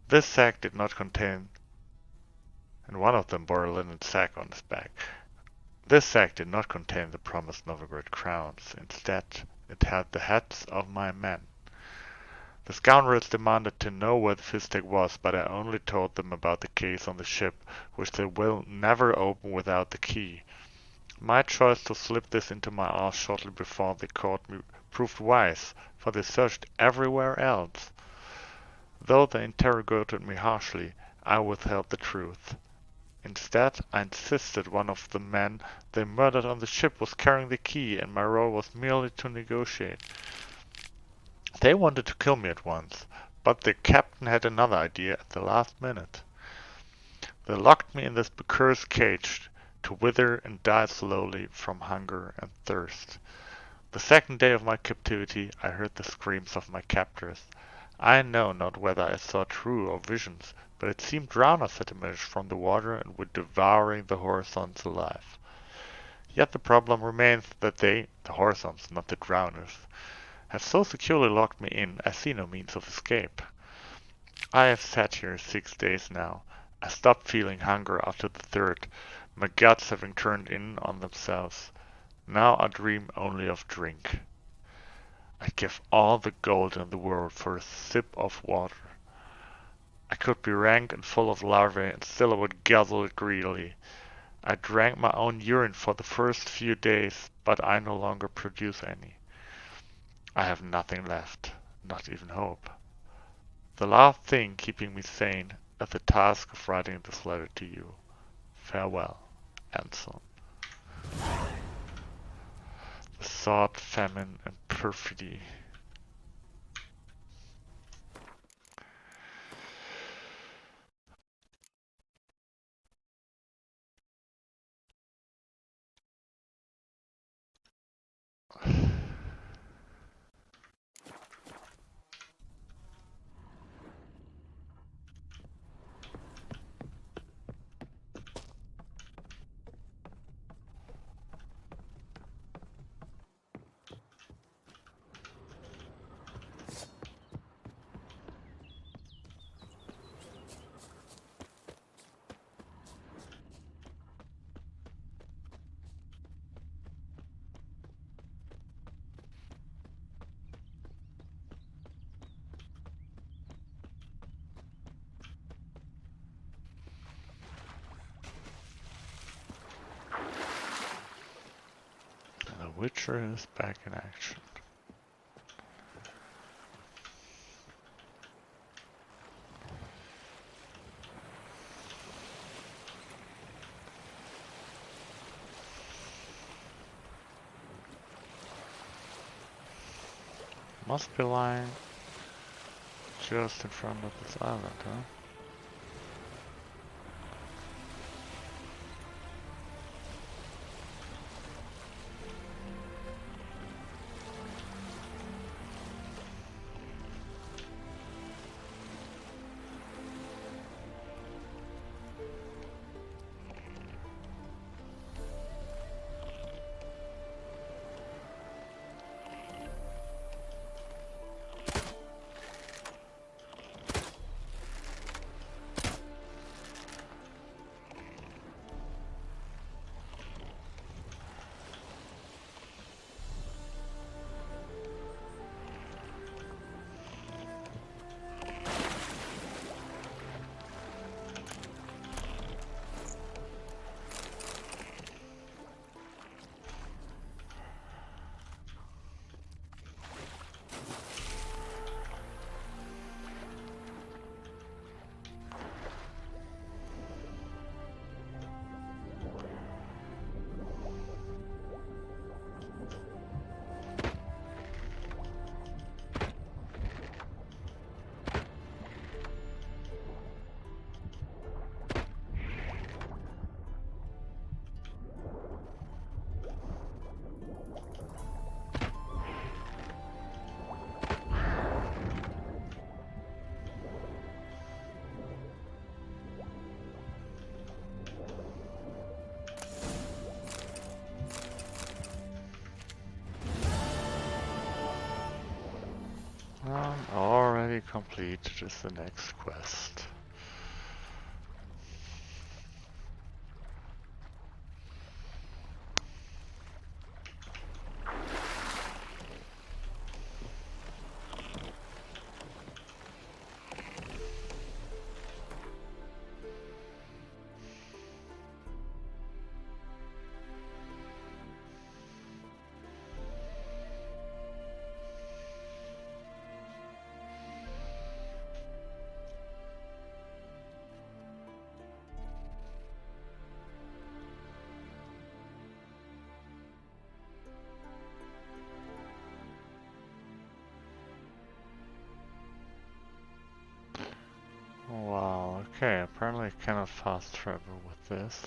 This sack did not contain, and one of them bore a linen sack on his back. This sack did not contain the promised Novigrad crowns. Instead, it had the heads of my men. The scoundrels demanded to know where the Fistek was, but I only told them about the case on the ship, which they will never open without the key. My choice to slip this into my arse shortly before they caught me proved wise, for they searched everywhere else. Though they interrogated me harshly, I withheld the truth. Instead, I insisted one of the men they murdered on the ship was carrying the key, and my role was merely to negotiate. They wanted to kill me at once, but the captain had another idea at the last minute. They locked me in this cursed cage to wither and die slowly from hunger and thirst. The second day of my captivity, I heard the screams of my captors. I know not whether I saw true or visions, but it seemed drowners had emerged from the water and were devouring the Horizons alive. Yet the problem remains that they, the Horizons, not the drowners, have so securely locked me in, I see no means of escape. I have sat here 6 days now. I stopped feeling hunger after the third, my guts having turned in on themselves. Now I dream only of drink. I give all the gold in the world for a sip of water. I could be rank and full of larvae, and still I would guzzle it greedily. I drank my own urine for the first few days, but I no longer produce any. I have nothing left, not even hope. The last thing keeping me sane is the task of writing this letter to you. Farewell, Anselm. The sword, famine, and perfidy. Witcher is back in action. Must be lying just in front of this island, huh? Already completed is the next quest. Wow, okay, apparently I cannot fast travel with this.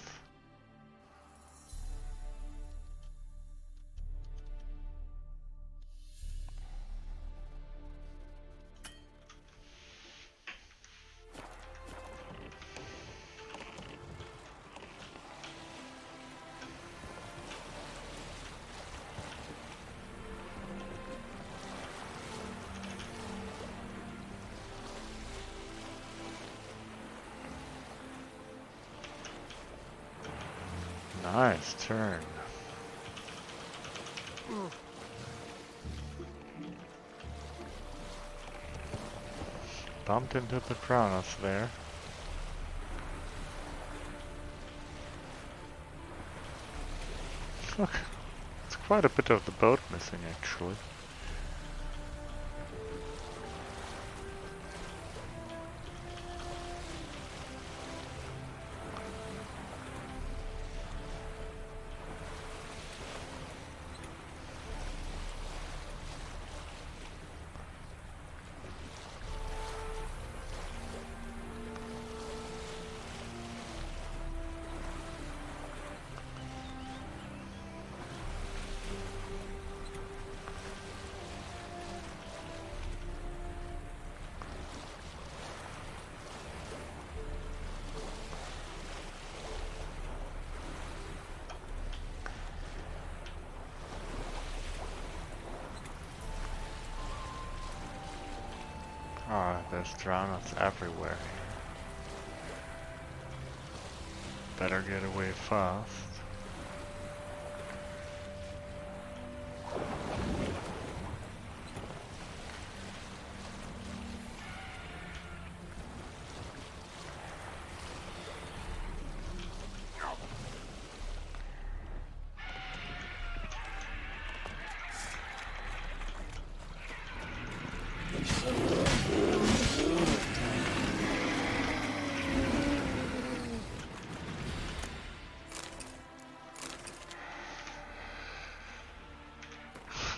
Nice turn. Bumped into the Kronos there. Look, it's quite a bit of the boat missing actually. Ah, there's Drowners everywhere. Better get away fast.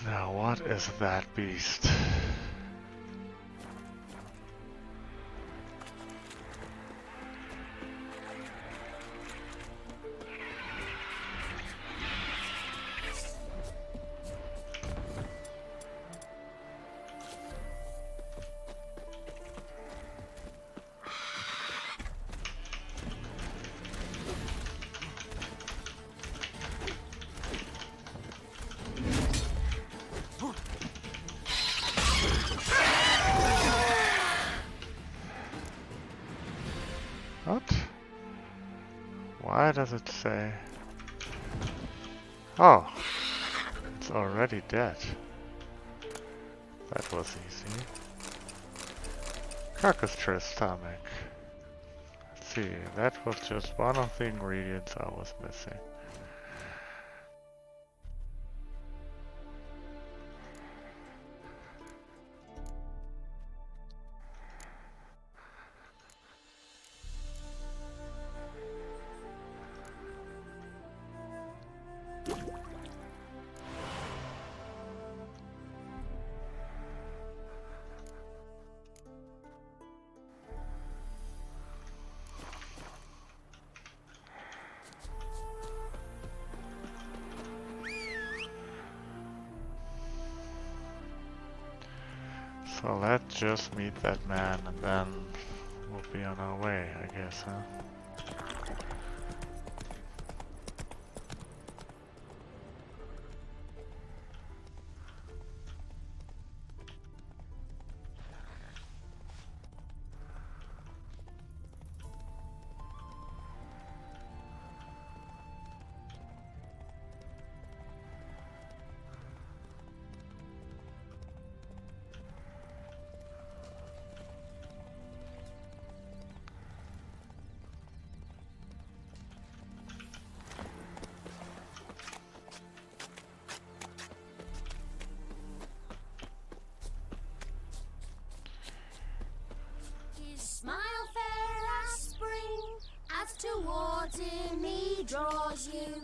Now, what is that beast? What? Why does it say? Oh, it's already dead. That was easy. Carcass stomach. Let's see, that was just one of the ingredients I was missing. So let's just meet that man and then we'll be on our way, I guess, huh? Smile fair as spring, as towards him he draws you.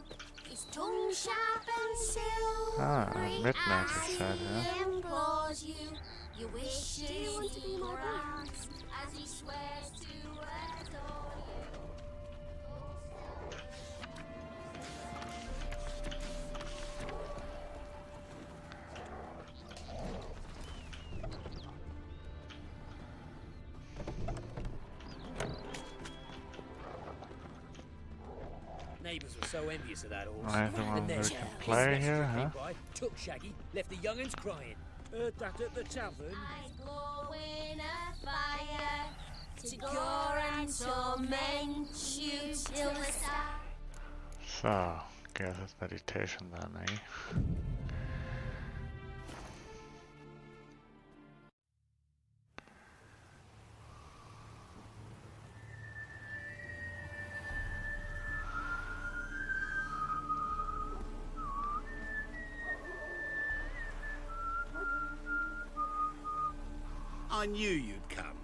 His tongue sharp and silvery midnight as is sad, he yeah? implores you. You wish he grants as he swears to adore you. Neighbours were so envious of that horse. I the one And who there's can play here, huh? by, took Shaggy, left the young'uns crying. Heard that at the tavern. I glow in a fire to gore and torment you till the start. So, guess it's meditation then, eh? I knew you'd come.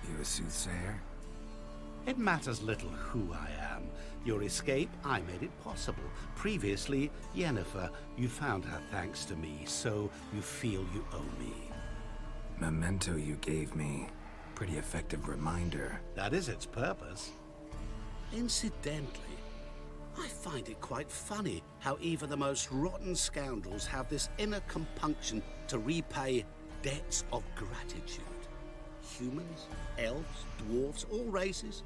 You a soothsayer? It matters little who I am. Your escape, I made it possible. Previously, Yennefer, you found her thanks to me, so you feel you owe me. Memento you gave me. Pretty effective reminder. That is its purpose. Incidentally, I find it quite funny how even the most rotten scoundrels have this inner compunction to repay debts of gratitude. Humans, elves, dwarves, all races.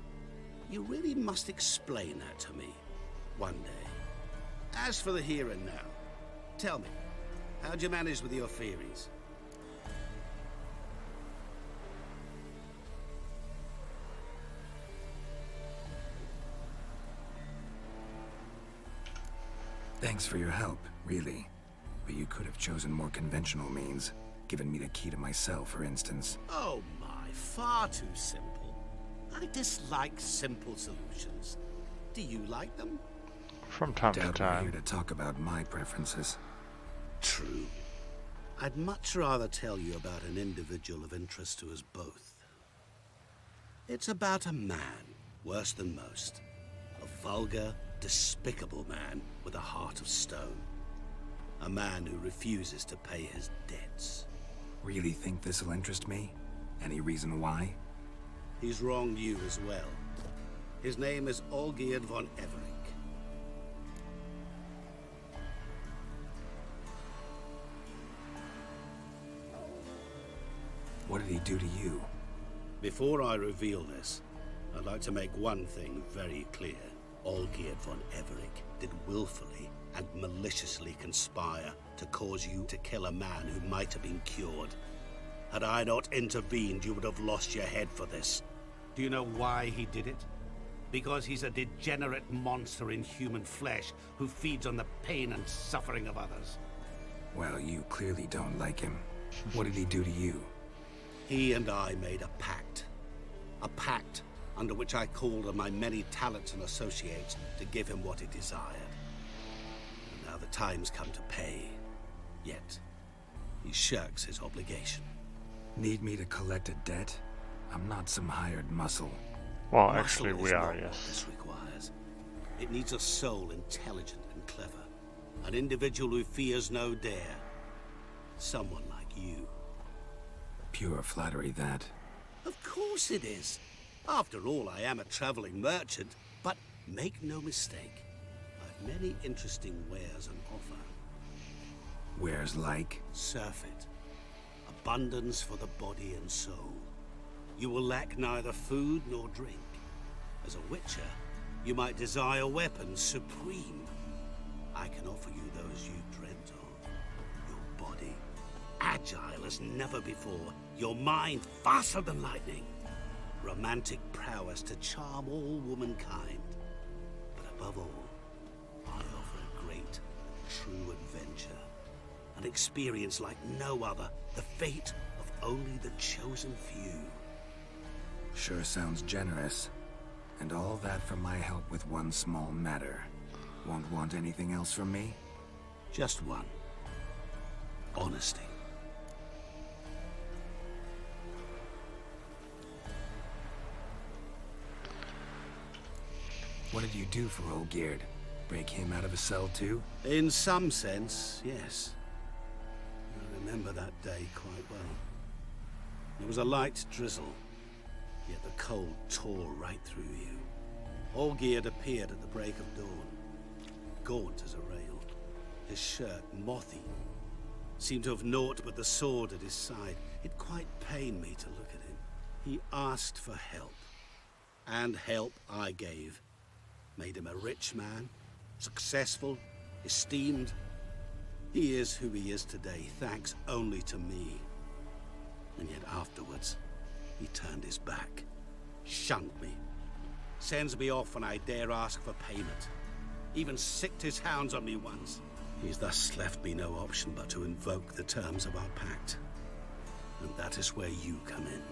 You really must explain that to me one day. As for the here and now, tell me, how'd you manage with your theories? Thanks for your help, really. But you could have chosen more conventional means. Given me the key to my cell, for instance. Oh my, far too simple. I dislike simple solutions. Do you like them? From time to Doubt we're time. here to talk about my preferences. True. I'd much rather tell you about an individual of interest to us both. It's about a man, worse than most. A vulgar, despicable man with a heart of stone. A man who refuses to pay his debts. Really think this'll interest me? Any reason why? He's wronged you as well. His name is Olgierd von Everec. What did he do to you? Before I reveal this, I'd like to make one thing very clear. Olgierd von Everec did willfully and maliciously conspire to cause you to kill a man who might have been cured. Had I not intervened, you would have lost your head for this. Do you know why he did it? Because he's a degenerate monster in human flesh who feeds on the pain and suffering of others. Well, you clearly don't like him. What did he do to you? He and I made a pact. A pact under which I called on my many talents and associates to give him what he desired. And now the time's come to pay. Yet, he shirks his obligation. Need me to collect a debt? I'm not some hired muscle. Well, Muscle actually, we is are, not what yes. this requires. It needs a soul intelligent and clever. An individual who fears no dare. Someone like you. Pure flattery, that. Of course it is. After all, I am a traveling merchant, but make no mistake, I've many interesting wares on offer. Wares like? Surfeit. Abundance for the body and soul. You will lack neither food nor drink. As a witcher, you might desire weapons supreme. I can offer you those you dreamt of. Your body, agile as never before. Your mind, faster than lightning. Romantic prowess to charm all womankind. But above all, I offer a great, true adventure. An experience like no other. The fate of only the chosen few. Sure sounds generous. And all that for my help with one small matter. Won't want anything else from me? Just one. Honesty. What did you do for Olgierd? Break him out of a cell too? In some sense, yes. I remember that day quite well. There was a light drizzle, yet the cold tore right through you. Olgierd appeared at the break of dawn, gaunt as a rail, his shirt mothy. Seemed to have naught but the sword at his side. It quite pained me to look at him. He asked for help, and help I gave. Made him a rich man, successful, esteemed. He is who he is today, thanks only to me. And yet afterwards, he turned his back, shunned me, sends me off when I dare ask for payment. Even sicked his hounds on me once. He's thus left me no option but to invoke the terms of our pact. And that is where you come in.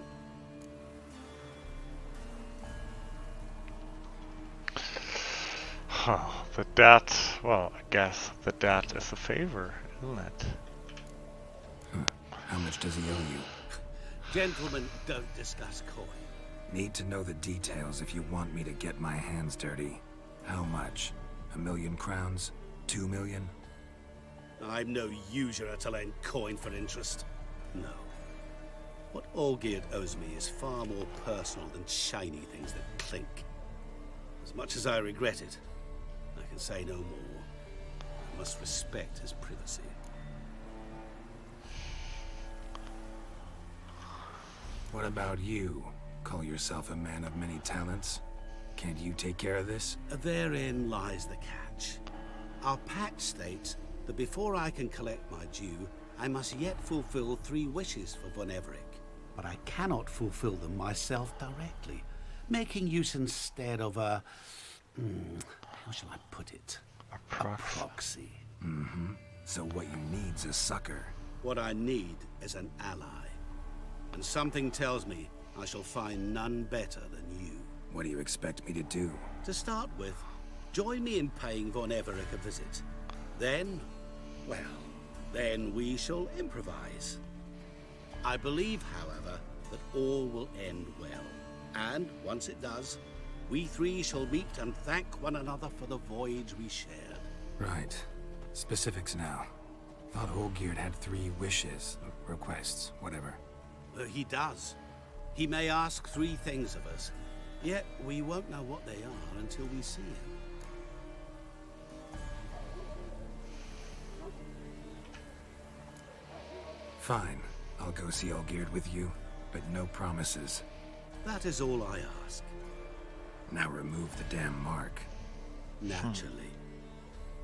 The debt, well, I guess the debt is a favor, isn't it? How much does he owe you? Gentlemen, don't discuss coin. Need to know the details if you want me to get my hands dirty. How much? 1,000,000 crowns? 2 million? I'm no usurer to lend coin for interest. No. What Olgierd owes me is far more personal than shiny things that clink. As much as I regret it, I can say no more. I must respect his privacy. What about you? Call yourself a man of many talents? Can't you take care of this? Therein lies the catch. Our pact states that before I can collect my due, I must yet fulfill 3 wishes for Von Everec. But I cannot fulfill them myself directly, making use instead of a... how shall I put it? A proxy. Mm-hmm. So what you need's a sucker. What I need is an ally. And something tells me I shall find none better than you. What do you expect me to do? To start with, join me in paying Von Everec a visit. Then, well, then we shall improvise. I believe, however, that all will end well. And once it does, we 3 shall meet and thank one another for the voyage we shared. Right. Specifics now. Thought Olgierd had 3 wishes, requests, whatever. He does. He may ask 3 things of us, yet we won't know what they are until we see him. Fine. I'll go see Olgierd with you, but no promises. That is all I ask. Now remove the damn mark. Naturally.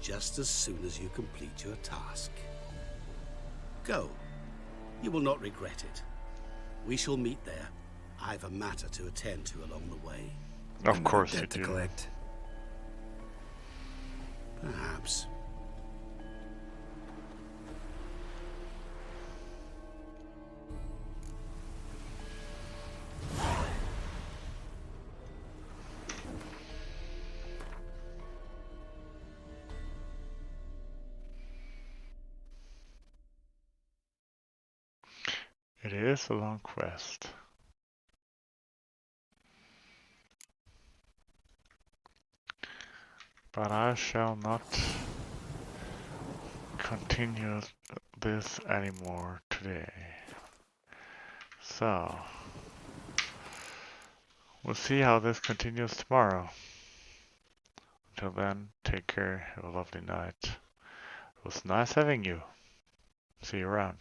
Just as soon as you complete your task. Go. You will not regret it. We shall meet there. I've a matter to attend to along the way. Of course you debt to do. collect. Perhaps. It is a long quest. But I shall not continue this anymore today. So, we'll see how this continues tomorrow. Until then, take care, have a lovely night. It was nice having you. See you around.